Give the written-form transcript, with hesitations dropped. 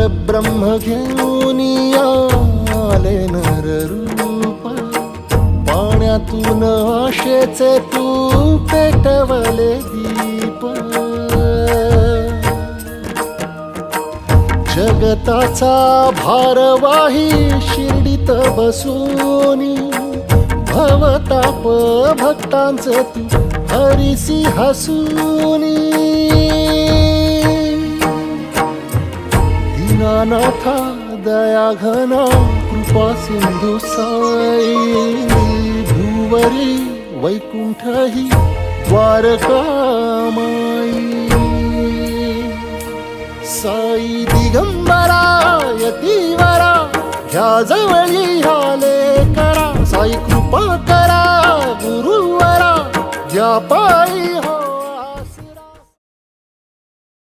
परब्रह्म घेऊन आले नर रूप, पाण्यातून आशेचे तू पेटवले दीप। जगताचा भारवाही शिर्डीत बसूनी, भवताप भक्तांचे तू हरिसी हसूनी। दीनानाथा दया घना कृपा सिंधू साई, भुवरी वैकुंठ ही द्वारका माई। साई दिगंबरा यतीवरा, ह्या जवळी ह्याले करा। साई कृपा करा गुरुवरा, ज्या पायी